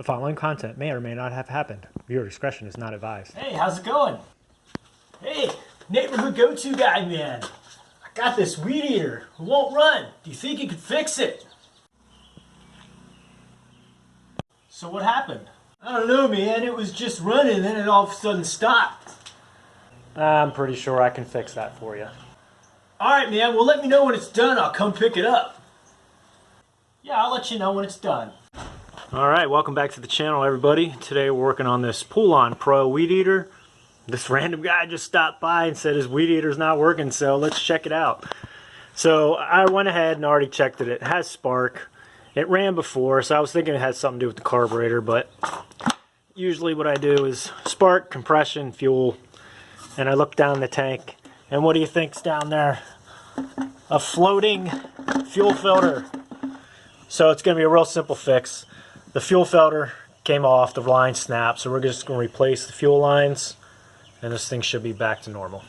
The following content may or may not have happened. Viewer discretion is not advised. Hey, how's it going? Hey, neighborhood go-to guy, man. I got this weed eater. It won't run. Do you think you could fix it? So what happened? I don't know, man. It was just running and then it all of a sudden stopped. I'm pretty sure I can fix that for you. Alright, man. Well, let me know when it's done. I'll come pick it up. Yeah, I'll let you know when it's done. Alright, welcome back to the channel, everybody. Today we're working on this Poulan Pro weed eater. This random guy just stopped by and said his weed eater's not working, so let's check it out. So I went ahead and already checked it. It has spark. It ran before, so I was thinking it had something to do with the carburetor, but usually what I do is spark, compression, fuel, and I look down the tank, and what do you think's down there? A floating fuel filter. So it's going to be a real simple fix. The fuel filter came off, the line snapped, so we're just going to replace the fuel lines, and this thing should be back to normal.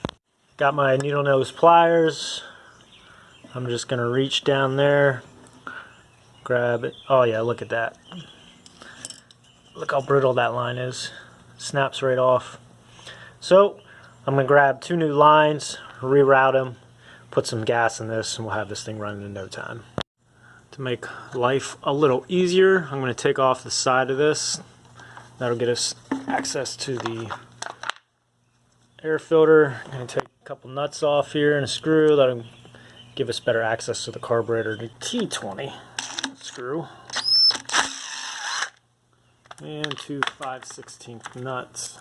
Got my needle nose pliers. I'm just going to reach down there, grab it. Oh yeah, look at that. Look how brittle that line is. Snaps right off. So I'm going to grab two new lines, reroute them, put some gas in this, and we'll have this thing running in no time. To make life a little easier, I'm going to take off the side of this. That'll get us access to the air filter. I'm going to take a couple nuts off here and a screw. That'll give us better access to the carburetor. The T20 screw. And two 5/16 nuts.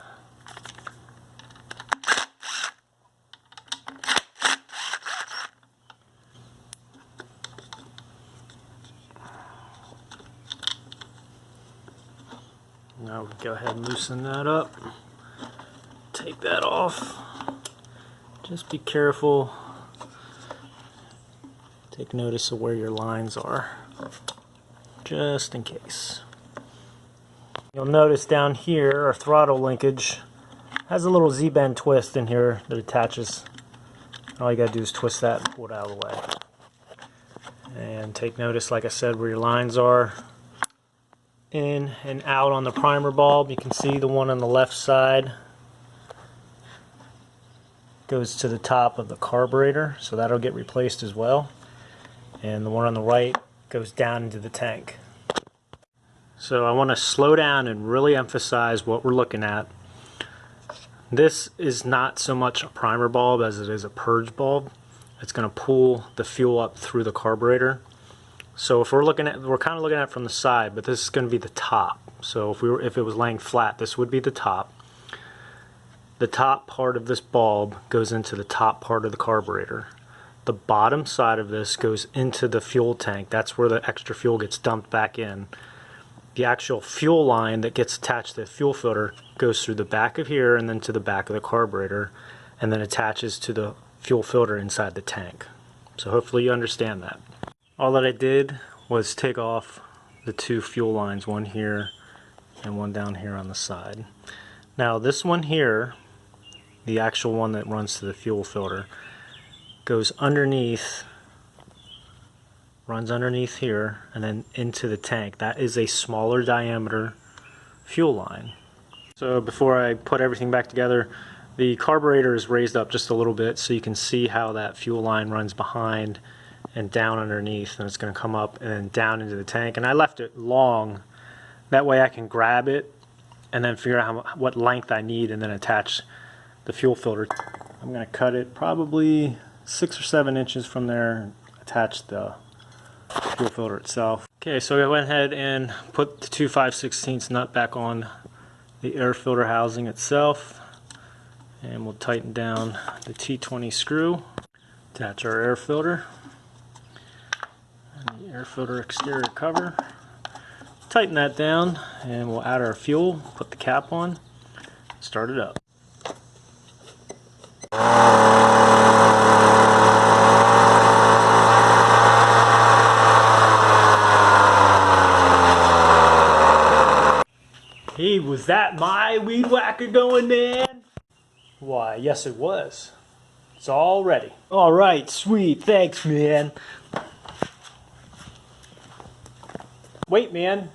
Now we'll go ahead and loosen that up. Take that off. Just be careful. Take notice of where your lines are, just in case. You'll notice down here our throttle linkage has a little Z-bend twist in here that attaches. All you gotta do is twist that and pull it out of the way. And take notice, like I said, where your lines are. In and out on the primer bulb. You can see the one on the left side goes to the top of the carburetor, so that'll get replaced as well. And the one on the right goes down into the tank. So I want to slow down and really emphasize what we're looking at. This is not so much a primer bulb as it is a purge bulb. It's going to pull the fuel up through the carburetor. So if we're kind of looking at it from the side, but this is going to be the top. So if it was laying flat, this would be the top. The top part of this bulb goes into the top part of the carburetor. The bottom side of this goes into the fuel tank. That's where the extra fuel gets dumped back in. The actual fuel line that gets attached to the fuel filter goes through the back of here and then to the back of the carburetor, and then attaches to the fuel filter inside the tank. So hopefully you understand that. All that I did was take off the two fuel lines, one here and one down here on the side. Now this one here, the actual one that runs to the fuel filter, goes underneath, runs underneath here and then into the tank. That is a smaller diameter fuel line. So before I put everything back together, the carburetor is raised up just a little bit so you can see how that fuel line runs behind and down underneath, and it's going to come up and then down into the tank. And I left it long, that way I can grab it and then figure out what length I need and then attach the fuel filter. I'm going to cut it probably 6 or 7 inches from there and attach the fuel filter itself. Okay, so I went ahead and put the two 5/16 nut back on the air filter housing itself, and we'll tighten down the T20 screw, attach our air filter. And the air filter exterior cover. Tighten that down and we'll add our fuel, put the cap on, start it up. Hey, was that my weed whacker going, man? Why, yes it was. It's all ready. Alright, sweet, thanks man. Wait, man.